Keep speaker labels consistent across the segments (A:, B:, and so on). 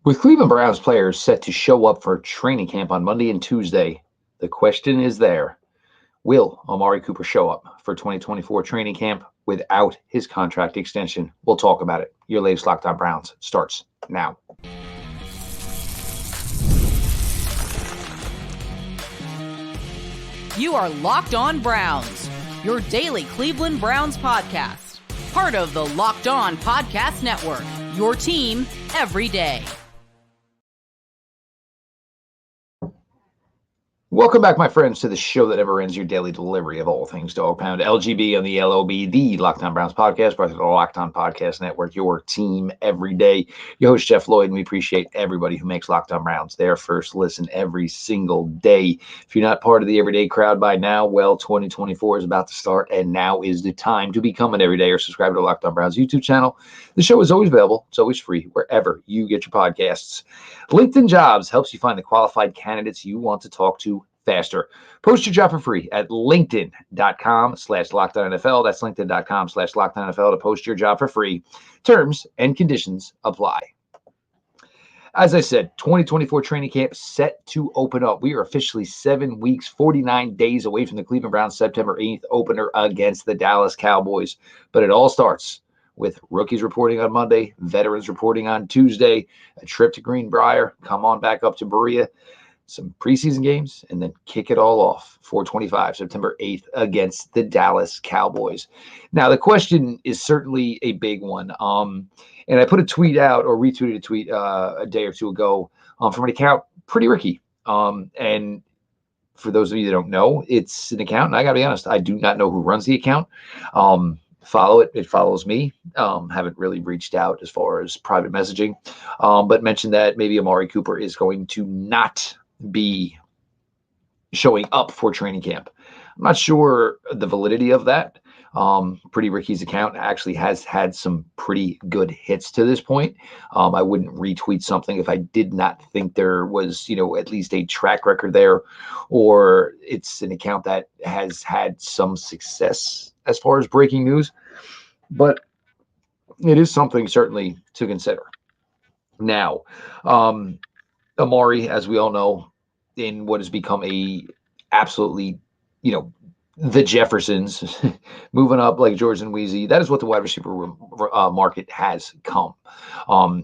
A: With Cleveland Browns players set to show up for training camp on Monday and Tuesday, the question is there. Will Amari Cooper show up for 2024 training camp without his contract extension? We'll talk about it. Your latest Locked On Browns starts now.
B: You are Locked On Browns, your daily Cleveland Browns podcast. Part of the Locked On Podcast Network, your team every day.
A: Welcome back, my friends, to the show that never ends, your daily delivery of all things Dog Pound. LGB on the LOB, the Locked On Browns podcast, part of the Locked On Podcast Network, your team every day. Your host, Jeff Lloyd, and we appreciate everybody who makes Locked On Browns their first listen every single day. If you're not part of the everyday crowd by now, well, 2024 is about to start, and now is the time to become an everyday or subscribe to the Locked On Browns YouTube channel. The show is always available. It's always free wherever you get your podcasts. LinkedIn Jobs helps you find the qualified candidates you want to talk to faster. Post your job for free at linkedin.com/LockedOnNFL. That's linkedin.com/LockedOnNFL to post your job for free. Terms and conditions apply. As I said, 2024 training camp set to open up. We are officially 7 weeks, 49 days away from the Cleveland Browns September 8th opener against the Dallas Cowboys. But it all starts with rookies reporting on Monday, veterans reporting on Tuesday, a trip to Greenbrier, come on back up to Berea, some preseason games, and then kick it all off. 425, September 8th against the Dallas Cowboys. Now, the question is certainly a big one. And I put a tweet out or retweeted a tweet a day or two ago from an account, Pretty Ricky. And for those of you that don't know, it's an account, and I got to be honest, I do not know who runs the account. Follow it. It follows me. Haven't really reached out as far as private messaging, but mentioned that maybe Amari Cooper is going to not be showing up for training camp. I'm not sure the validity of that. Pretty Ricky's account actually has had some pretty good hits to this point. I wouldn't retweet something if I did not think there was, at least a track record there, or it's an account that has had some success as far as breaking news. But it is something certainly to consider. Now, Amari, as we all know, in what has become a absolutely, the Jeffersons moving up like George and Weezy. That is what the wide receiver market has come.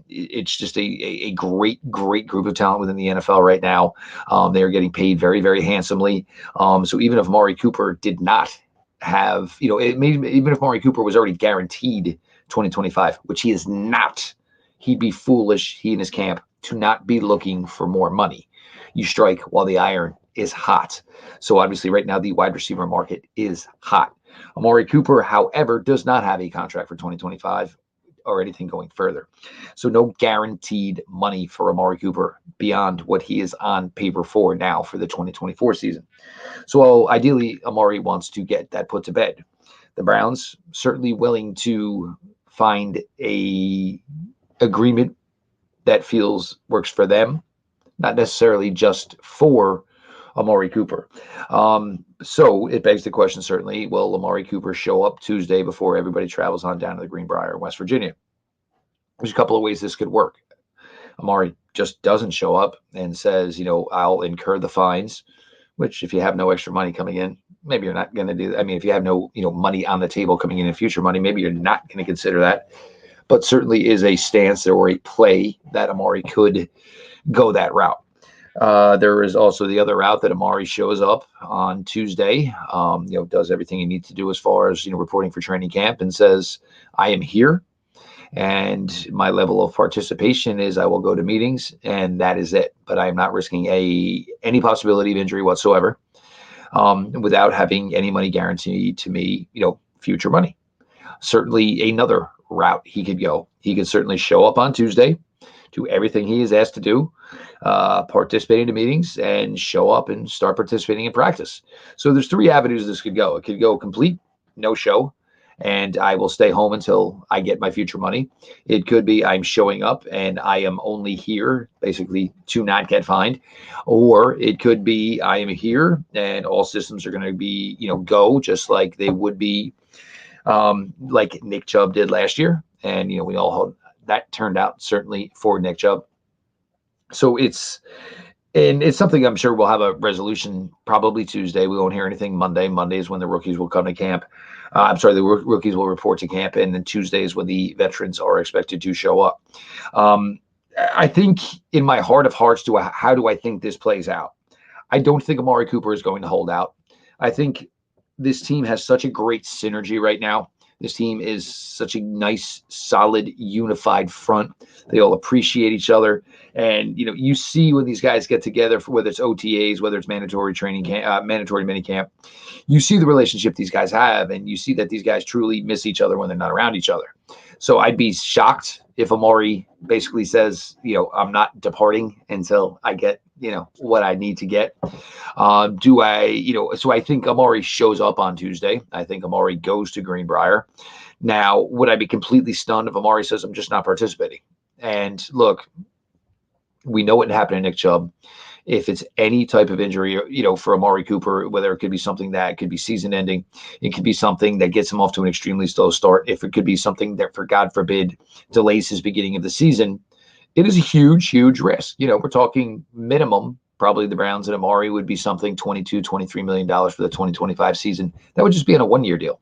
A: It's just a great group of talent within the NFL right now. They are getting paid very, very handsomely. So even if Amari Cooper did not have, even if Amari Cooper was already guaranteed 2025, which he is not, he'd be foolish, he and his camp, to not be looking for more money. You strike while the iron is hot. So obviously right now the wide receiver market is hot. Amari Cooper, however, does not have a contract for 2025 or anything going further. So no guaranteed money for Amari Cooper beyond what he is on paper for now for the 2024 season. So ideally, Amari wants to get that put to bed. The Browns certainly willing to find a agreement that works for them, not necessarily just for Amari Cooper. So it begs the question, certainly, will Amari Cooper show up Tuesday before everybody travels on down to the Greenbrier in West Virginia? There's a couple of ways this could work. Amari just doesn't show up and says, I'll incur the fines, which if you have no extra money coming in, maybe you're not going to do that. I mean, if you have no, money on the table coming in future money, maybe you're not going to consider that. But certainly is a stance or a play that Amari could go that route. There is also the other route that Amari shows up on Tuesday, does everything he needs to do as far as, reporting for training camp and says, I am here. And my level of participation is I will go to meetings and that is it. But I am not risking any possibility of injury whatsoever without having any money guaranteed to me, future money. Certainly another route he could go. He could certainly show up on Tuesday, do everything he is asked to do, participate in meetings, and show up and start participating in practice. So there's three avenues this could go. It could go complete no show, and I will stay home until I get my future money. It could be I'm showing up and I am only here basically to not get fined. Or it could be I am here and all systems are going to be, go just like they would be like Nick Chubb did last year. And, we all hope that turned out certainly for Nick Chubb So it's something I'm sure we'll have a resolution probably Tuesday. We won't hear anything Monday. Monday is when the rookies will come to camp. I'm sorry, the rookies will report to camp, and then Tuesday is when the veterans are expected to show up. Um, I think in my heart of hearts, how do I think this plays out? I don't think Amari Cooper is going to hold out. I think this team has such a great synergy right now. This team is such a nice, solid, unified front. They all appreciate each other. And, you see when these guys get together, for whether it's OTAs, whether it's mandatory training camp, mandatory minicamp, you see the relationship these guys have, and you see that these guys truly miss each other when they're not around each other. So I'd be shocked if Amari basically says, I'm not departing until I get, what I need to get. So I think Amari shows up on Tuesday. I think Amari goes to Greenbrier. Now, would I be completely stunned if Amari says, I'm just not participating? And look, we know what happened to Nick Chubb. If it's any type of injury, for Amari Cooper, whether it could be something that could be season ending, it could be something that gets him off to an extremely slow start. If it could be something that, for God forbid, delays his beginning of the season, it is a huge, huge risk. We're talking minimum. Probably the Browns and Amari would be something $22, $23 million for the 2025 season. That would just be on a 1-year deal.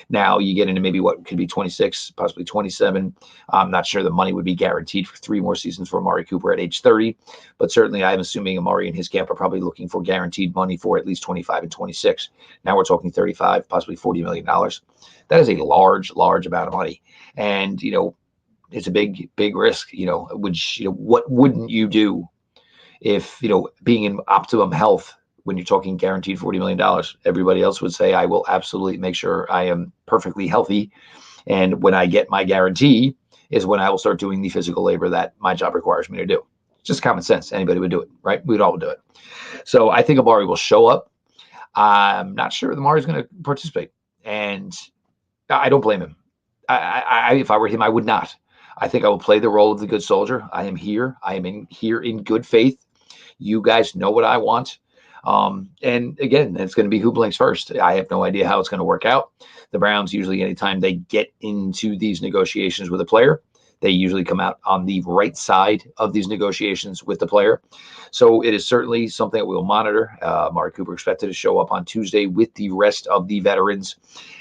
A: Now you get into maybe what could be 26, possibly 27. I'm not sure the money would be guaranteed for 3 more seasons for Amari Cooper at age 30, but certainly I'm assuming Amari and his camp are probably looking for guaranteed money for at least 25 and 26. Now we're talking 35, possibly $40 million. That is a large, large amount of money. And, it's a big, big risk, what wouldn't you do if, being in optimum health, when you're talking guaranteed $40 million, everybody else would say, I will absolutely make sure I am perfectly healthy. And when I get my guarantee is when I will start doing the physical labor that my job requires me to do. It's just common sense. Anybody would do it, right? We'd all do it. So I think Amari will show up. I'm not sure Amari's going to participate. And I don't blame him. If I were him, I would not. I think I will play the role of the good soldier. I am here. I am here in good faith. You guys know what I want. And again, it's going to be who blinks first. I have no idea how it's going to work out. The Browns usually, anytime they get into these negotiations with a player, they usually come out on the right side of these negotiations with the player. So it is certainly something that we'll monitor. Amari Cooper expected to show up on Tuesday with the rest of the veterans.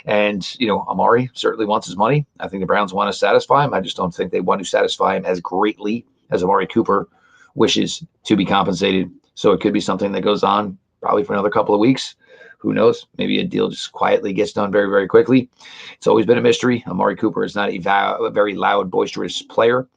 A: And, Amari certainly wants his money. I think the Browns want to satisfy him. I just don't think they want to satisfy him as greatly as Amari Cooper wishes to be compensated. So it could be something that goes on probably for another couple of weeks. Who knows? Maybe a deal just quietly gets done very, very quickly. It's always been a mystery. Amari Cooper is not a very loud, boisterous player.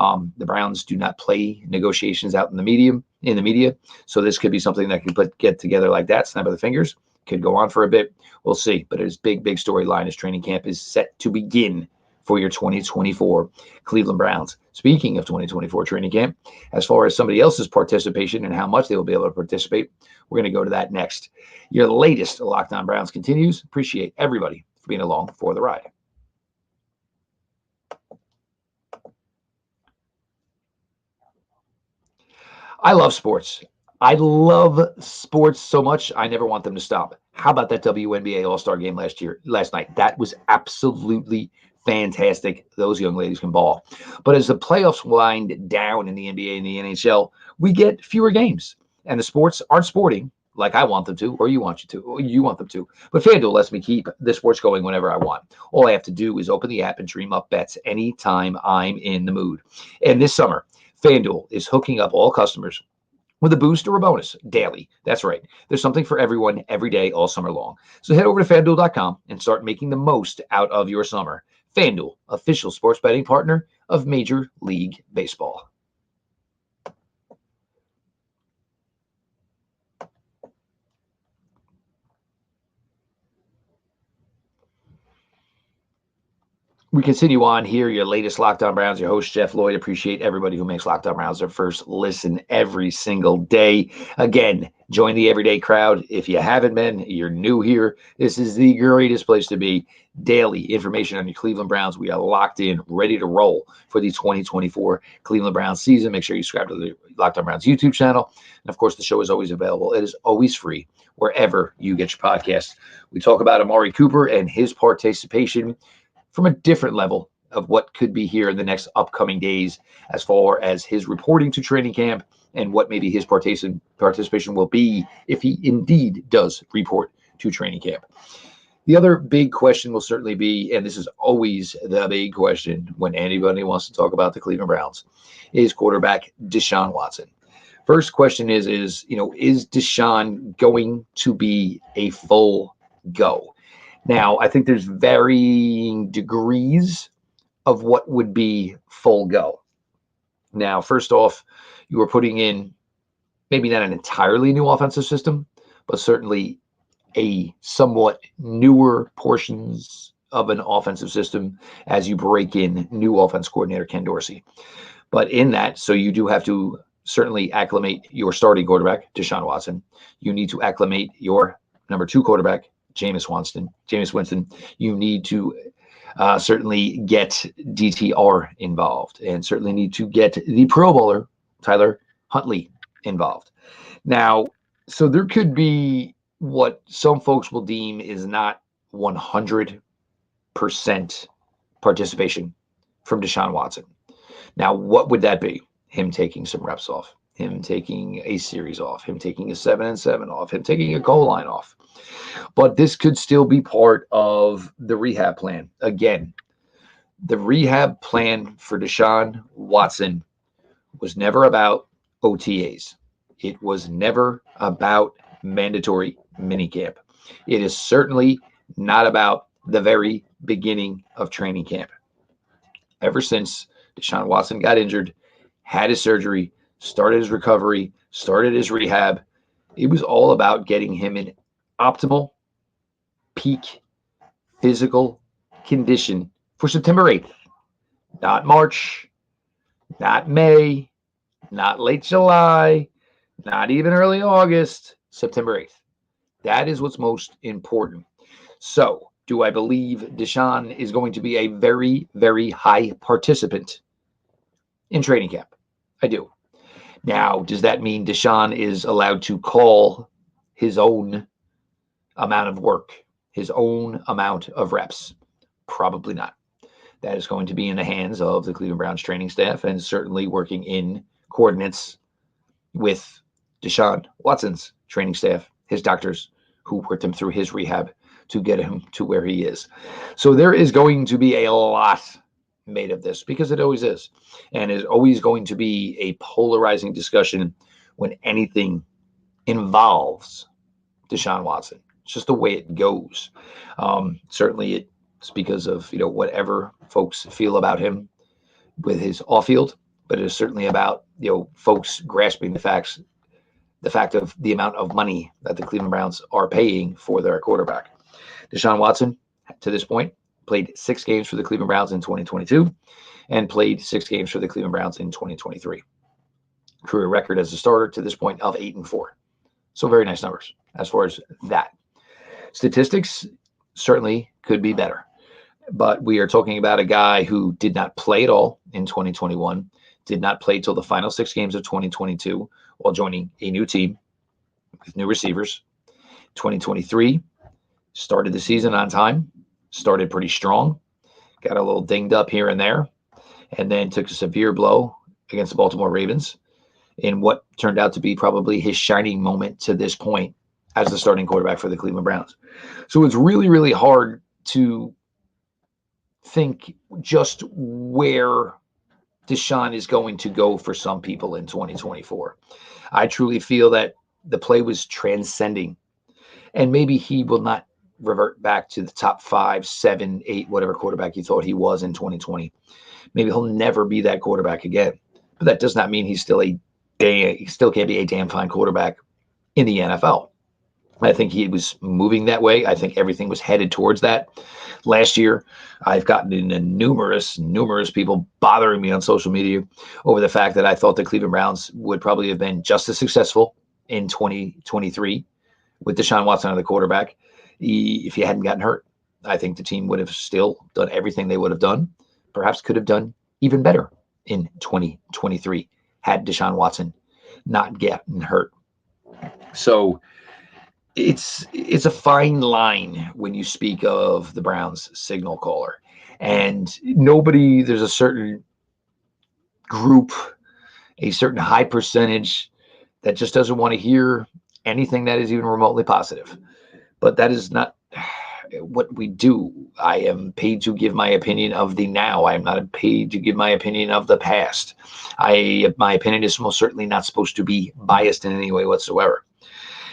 A: The Browns do not play negotiations out in the media. So this could be something that could get together like that, snap of the fingers. Could go on for a bit. We'll see. But it is big, big storyline as training camp is set to begin for your 2024 Cleveland Browns. Speaking of 2024 training camp, as far as somebody else's participation and how much they will be able to participate, we're going to go to that next. Your latest Locked On Browns continues. Appreciate everybody for being along for the ride. I love sports. I love sports so much, I never want them to stop. How about that WNBA All-Star game last night? That was absolutely fantastic. Those young ladies can ball. But as the playoffs wind down in the NBA and the NHL, we get fewer games. And the sports aren't sporting like I want them to, or you want them to. But FanDuel lets me keep the sports going whenever I want. All I have to do is open the app and dream up bets anytime I'm in the mood. And this summer, FanDuel is hooking up all customers with a boost or a bonus daily. That's right. There's something for everyone every day all summer long. So head over to FanDuel.com and start making the most out of your summer. FanDuel, official sports betting partner of Major League Baseball. We continue on here, your latest Locked On Browns, your host, Jeff Lloyd. Appreciate everybody who makes Locked On Browns their first listen every single day. Again, join the everyday crowd. If you haven't been, you're new here. This is the greatest place to be. Daily information on your Cleveland Browns. We are locked in, ready to roll for the 2024 Cleveland Browns season. Make sure you subscribe to the Locked On Browns YouTube channel. And, of course, the show is always available. It is always free wherever you get your podcasts. We talk about Amari Cooper and his participation from a different level of what could be here in the next upcoming days as far as his reporting to training camp and what maybe his participation will be if he indeed does report to training camp. The other big question will certainly be, and this is always the big question when anybody wants to talk about the Cleveland Browns, is quarterback Deshaun Watson. First question is Deshaun going to be a full go? Now, I think there's varying degrees of what would be full go. Now, first off, you are putting in maybe not an entirely new offensive system, but certainly a somewhat newer portions of an offensive system as you break in new offense coordinator Ken Dorsey. But in that, so you do have to certainly acclimate your starting quarterback, Deshaun Watson. You need to acclimate your number 2 quarterback, Jameis Winston. You need to certainly get DTR involved, and certainly need to get the Pro Bowler, Tyler Huntley, involved. Now, so there could be what some folks will deem is not 100% participation from Deshaun Watson. Now, what would that be? Him taking some reps off, him taking a series off, him taking a 7-7 off, him taking a goal line off. But this could still be part of the rehab plan. Again, the rehab plan for Deshaun Watson was never about OTAs. It was never about mandatory minicamp. It is certainly not about the very beginning of training camp. Ever since Deshaun Watson got injured, had his surgery, started his recovery, started his rehab, it was all about getting him in optimal peak physical condition for September 8th. Not March, not May, not late July, not even early August, September 8th. That is what's most important. So, do I believe Deshaun is going to be a very, very high participant in training camp? I do. Now, does that mean Deshaun is allowed to call his own amount of work, his own amount of reps? Probably not. That is going to be in the hands of the Cleveland Browns training staff and certainly working in coordinates with Deshaun Watson's training staff, his doctors who worked him through his rehab to get him to where he is. So there is going to be a lot made of this because it always is. And is always going to be a polarizing discussion when anything involves Deshaun Watson. It's just the way it goes. Certainly it's because of, whatever folks feel about him with his off field, but it is certainly about, folks grasping the fact of the amount of money that the Cleveland Browns are paying for their quarterback. Deshaun Watson, to this point, played 6 games for the Cleveland Browns in 2022 and played 6 games for the Cleveland Browns in 2023. Career record as a starter to this point of 8-4. So very nice numbers as far as that. Statistics certainly could be better, but we are talking about a guy who did not play at all in 2021, did not play till the final 6 games of 2022 while joining a new team with new receivers. 2023 started the season on time, started pretty strong, got a little dinged up here and there, and then took a severe blow against the Baltimore Ravens in what turned out to be probably his shining moment to this point as the starting quarterback for the Cleveland Browns. So it's really, really hard to think just where Deshaun is going to go for some people in 2024. I truly feel that the play was transcending, and maybe he will not revert back to the top 5, 7, 8, whatever quarterback you thought he was in 2020. Maybe he'll never be that quarterback again, but that does not mean he still can't be a damn fine quarterback in the NFL. I think he was moving that way. I think everything was headed towards that. Last year, I've gotten into numerous people bothering me on social media over the fact that I thought the Cleveland Browns would probably have been just as successful in 2023 with Deshaun Watson as the quarterback if he hadn't gotten hurt. I think the team would have still done everything they would have done, perhaps could have done even better in 2023 had Deshaun Watson not gotten hurt. So it's a fine line when you speak of the Browns signal caller. And there's a certain group, a certain high percentage that just doesn't want to hear anything that is even remotely positive. But that is not what we do. I am paid to give my opinion of the now. I am not paid to give my opinion of the past. My opinion is most certainly not supposed to be biased in any way whatsoever.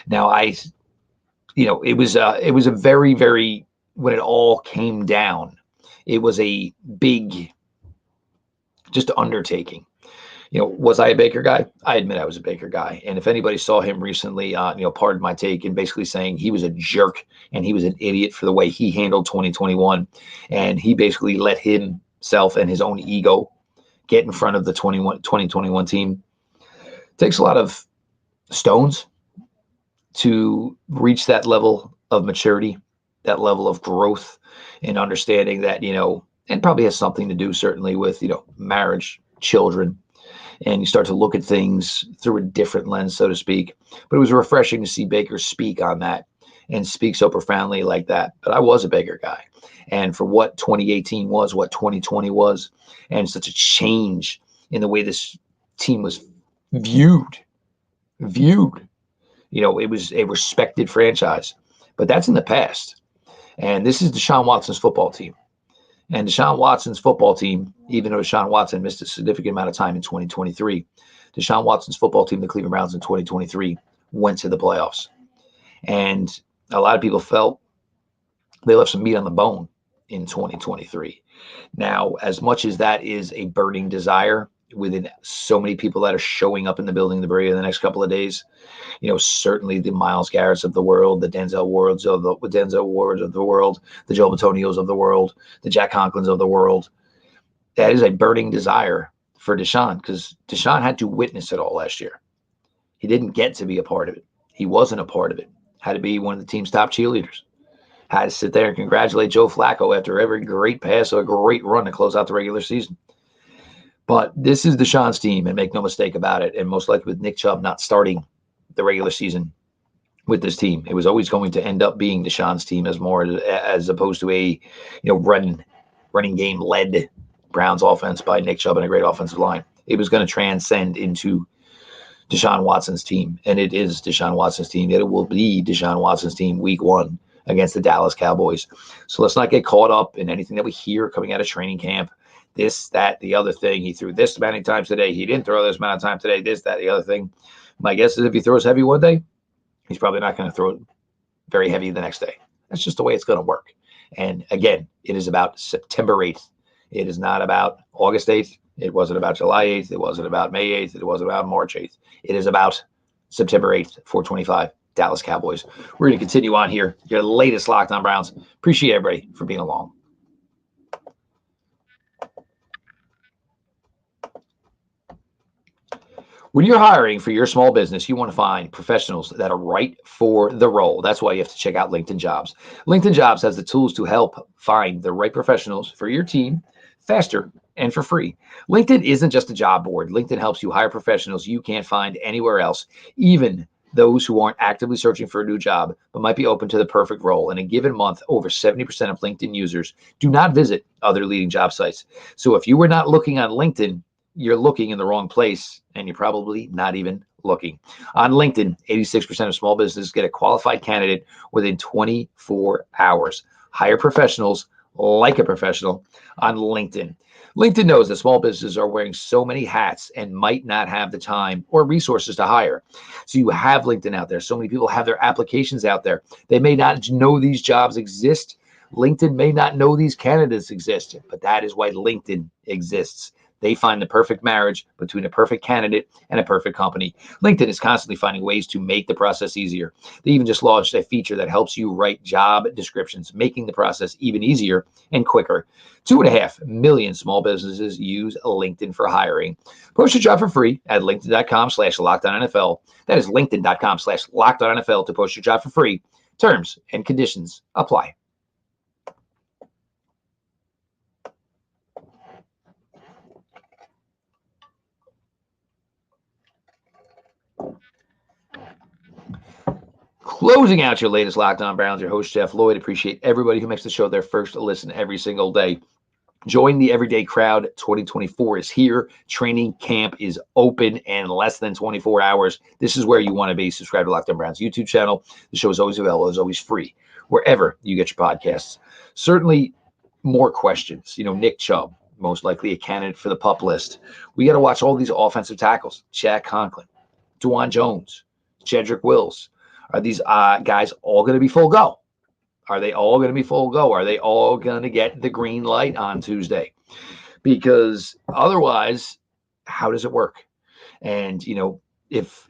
A: Now, it was a very, very, when it all came down, it was a big, just undertaking. Was I a Baker guy? I admit I was a Baker guy. And if anybody saw him recently, pardon my take, and basically saying he was a jerk and he was an idiot for the way he handled 2021. And he basically let himself and his own ego get in front of the 2021 team. It takes a lot of stones to reach that level of maturity, that level of growth and understanding that, and probably has something to do certainly with, marriage, children, and you start to look at things through a different lens, so to speak. But it was refreshing to see Baker speak on that and speak so profoundly like that. But I was a Baker guy. And for what 2018 was, what 2020 was, and such a change in the way this team was viewed. It was a respected franchise. But that's in the past. And this is Deshaun Watson's football team. And Deshaun Watson's football team, even though Deshaun Watson missed a significant amount of time in 2023, Deshaun Watson's football team, the Cleveland Browns in 2023, went to the playoffs. And a lot of people felt they left some meat on the bone in 2023. Now, as much as that is a burning desire within so many people that are showing up in the building in the next couple of days, certainly the Myles Garretts of the world, the Denzel Wards of the world, the Joe Matonios of the world, the Jack Conklins of the world. That is a burning desire for Deshaun, because Deshaun had to witness it all last year. He didn't get to be a part of it. He wasn't a part of it. Had to be one of the team's top cheerleaders. Had to sit there and congratulate Joe Flacco after every great pass or a great run to close out the regular season. But this is Deshaun's team, and make no mistake about it. And most likely with Nick Chubb not starting the regular season with this team, it was always going to end up being Deshaun's team as opposed to a running game led Browns offense by Nick Chubb and a great offensive line. It was going to transcend into Deshaun Watson's team, and it is Deshaun Watson's team. Yet it will be Deshaun Watson's team week 1 against the Dallas Cowboys. So let's not get caught up in anything that we hear coming out of training camp. This, that, the other thing. He threw this many times today. He didn't throw this amount of time today. This, that, the other thing. My guess is if he throws heavy one day, he's probably not going to throw it very heavy the next day. That's just the way it's going to work. And again, it is about September 8th. It is not about August 8th. It wasn't about July 8th. It wasn't about May 8th. It wasn't about March 8th. It is about September 8th, 425, Dallas Cowboys. We're going to continue on here. Your latest Locked On Browns. Appreciate everybody for being along. When you're hiring for your small business, you want to find professionals that are right for the role. That's why you have to check out LinkedIn Jobs. LinkedIn Jobs has the tools to help find the right professionals for your team faster and for free. LinkedIn isn't just a job board. LinkedIn helps you hire professionals you can't find anywhere else, even those who aren't actively searching for a new job but might be open to the perfect role. In a given month, over 70% of LinkedIn users do not visit other leading job sites. So if you were not looking on LinkedIn, you're looking in the wrong place, and you're probably not even looking. On LinkedIn, 86% of small businesses get a qualified candidate within 24 hours. Hire professionals like a professional on LinkedIn. LinkedIn knows that small businesses are wearing so many hats and might not have the time or resources to hire. So you have LinkedIn out there. So many people have their applications out there. They may not know these jobs exist. LinkedIn may not know these candidates exist, but that is why LinkedIn exists. They find the perfect marriage between a perfect candidate and a perfect company. LinkedIn is constantly finding ways to make the process easier. They even just launched a feature that helps you write job descriptions, making the process even easier and quicker. 2.5 million small businesses use LinkedIn for hiring. Post your job for free at linkedin.com/LockedOnNFL. That is linkedin.com/LockedOnNFL to post your job for free. Terms and conditions apply. Closing out your latest Locked On Browns, your host, Jeff Lloyd. Appreciate everybody who makes the show their first listen every single day. Join the everyday crowd. 2024 is here. Training camp is open in less than 24 hours. This is where you want to be. Subscribe to Locked On Browns YouTube channel. The show is always available. It's always free wherever you get your podcasts. Certainly more questions. Nick Chubb, most likely a candidate for the PUP list. We got to watch all these offensive tackles. Jack Conklin, Dwan Jones, Jedrick Wills. Are these guys all going to be full go? Are they all going to be full go? Are they all going to get the green light on Tuesday? Because otherwise, how does it work? And, if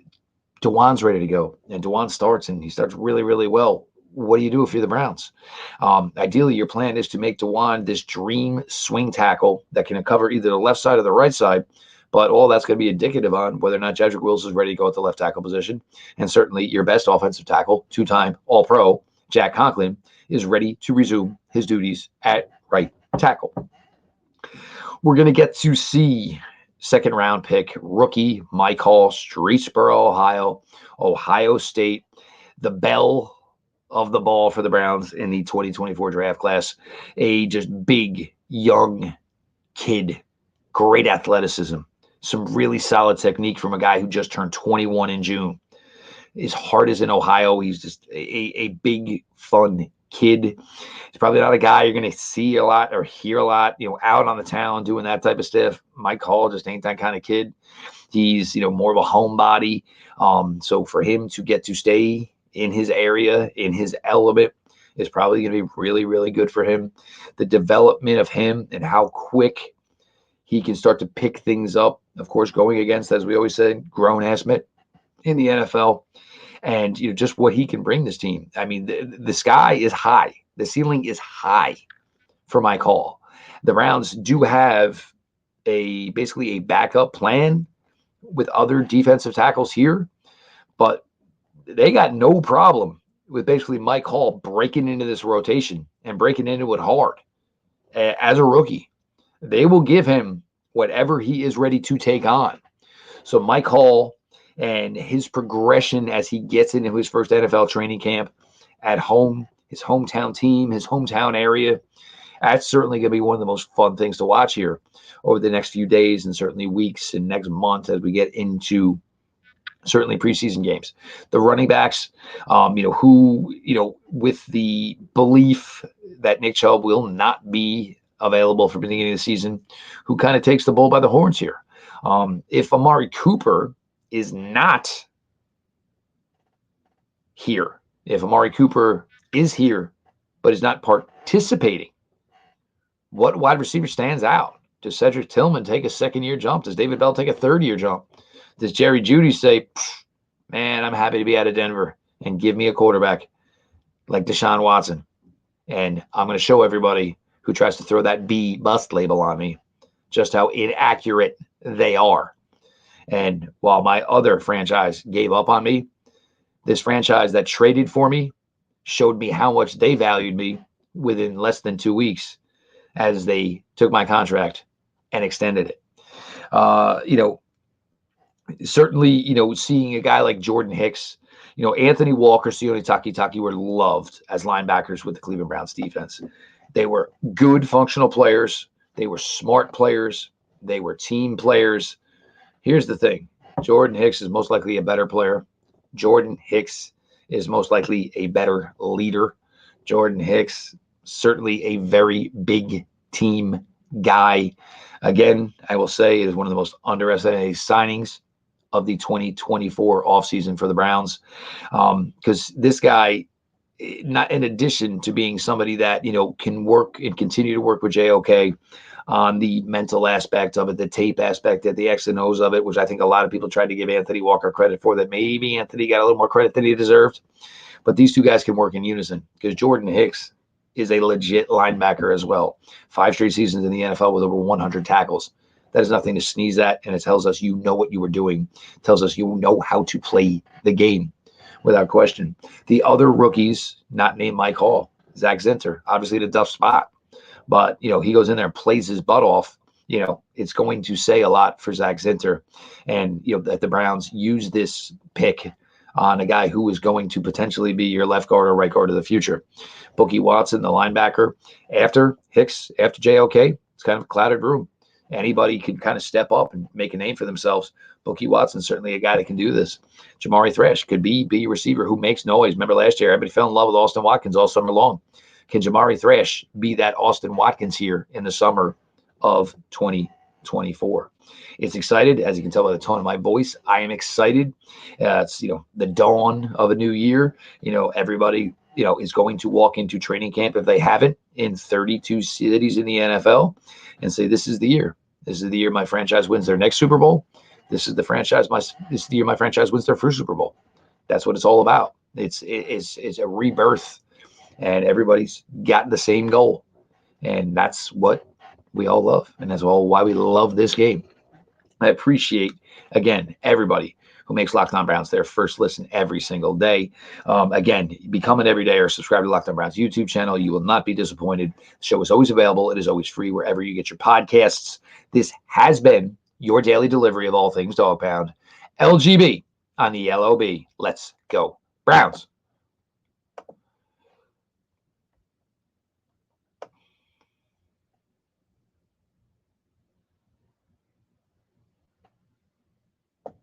A: Dwan's ready to go and Dwan starts and he starts really, really well, what do you do if you're the Browns? Ideally, your plan is to make Dwan this dream swing tackle that can cover either the left side or the right side. But all that's going to be indicative on whether or not Jedrick Wills is ready to go at the left tackle position. And certainly your best offensive tackle, two-time All-Pro, Jack Conklin, is ready to resume his duties at right tackle. We're going to get to see second-round pick rookie Mike Hall, Streetsboro, Ohio State, the belle of the ball for the Browns in the 2024 draft class. A just big, young kid, great athleticism, some really solid technique from a guy who just turned 21 in June. His heart is in Ohio. He's just a big, fun kid. He's probably not a guy you're going to see a lot or hear a lot, out on the town doing that type of stuff. Mike Hall just ain't that kind of kid. He's, more of a homebody. So for him to get to stay in his area, in his element, is probably going to be really, really good for him. The development of him and how quick he can start to pick things up, of course, going against, as we always say, grown-ass men in the NFL. And, just what he can bring this team. I mean, the sky is high. The ceiling is high for Mike Hall. The Browns do have basically a backup plan with other defensive tackles here, but they got no problem with basically Mike Hall breaking into this rotation and breaking into it hard as a rookie. They will give him whatever he is ready to take on. So Mike Hall and his progression as he gets into his first NFL training camp at home, his hometown team, his hometown area, that's certainly going to be one of the most fun things to watch here over the next few days and certainly weeks and next month as we get into certainly preseason games. The running backs, with the belief that Nick Chubb will not be available for the beginning of the season, who kind of takes the bull by the horns here. If Amari Cooper is not here, if Amari Cooper is here but is not participating, what wide receiver stands out? Does Cedric Tillman take a second-year jump? Does David Bell take a third-year jump? Does Jerry Jeudy say, man, I'm happy to be out of Denver and give me a quarterback like Deshaun Watson, and I'm going to show everybody who tries to throw that B bust label on me just how inaccurate they are. And while my other franchise gave up on me, this franchise that traded for me showed me how much they valued me within less than 2 weeks as they took my contract and extended it. Certainly, seeing a guy like Jordan Hicks, Anthony Walker, Sione Takitaki were loved as linebackers with the Cleveland Browns defense. They were good functional players. They were smart players. They were team players. Here's the thing. Jordan Hicks is most likely a better player. Jordan Hicks is most likely a better leader. Jordan Hicks, certainly a very big team guy. Again, I will say it is one of the most underestimated signings of the 2024 offseason for the Browns. Because this guy, not in addition to being somebody that, can work and continue to work with JOK on the mental aspect of it, the tape aspect, the X and O's of it, which I think a lot of people tried to give Anthony Walker credit for, that maybe Anthony got a little more credit than he deserved. But these two guys can work in unison because Jordan Hicks is a legit linebacker as well. 5 straight seasons in the NFL with over 100 tackles. That is nothing to sneeze at, and it tells us you know what you were doing. It tells us you know how to play the game without question. The other rookies, not named Mike Hall, Zach Zinter, obviously the tough spot. But, he goes in there and plays his butt off. It's going to say a lot for Zach Zinter. And, that the Browns use this pick on a guy who is going to potentially be your left guard or right guard of the future. Bookie Watson, the linebacker, after Hicks, after JOK, It's kind of a clouded room. Anybody can kind of step up and make a name for themselves. Bookie Watson's certainly a guy that can do this. Jamari Thrash could be a receiver who makes noise. Remember last year, everybody fell in love with Austin Watkins all summer long. Can Jamari Thrash be that Austin Watkins here in the summer of 2024? It's excited, as you can tell by the tone of my voice. I am excited. It's the dawn of a new year. Everybody is going to walk into training camp if they haven't in 32 cities in the NFL and say, "This is the year. This is the year my franchise wins their next Super Bowl. This is the year my franchise wins their first Super Bowl." That's what it's all about. It's a rebirth, and everybody's got the same goal, and that's what we all love, and that's all why we love this game. I appreciate, again, everybody who makes Locked On Browns their first listen every single day. Again, become an everyday or subscribe to Locked On Browns YouTube channel. You will not be disappointed. The show is always available. It is always free wherever you get your podcasts. This has been your daily delivery of all things Dog Pound. LGB on the LOB. Let's go Browns.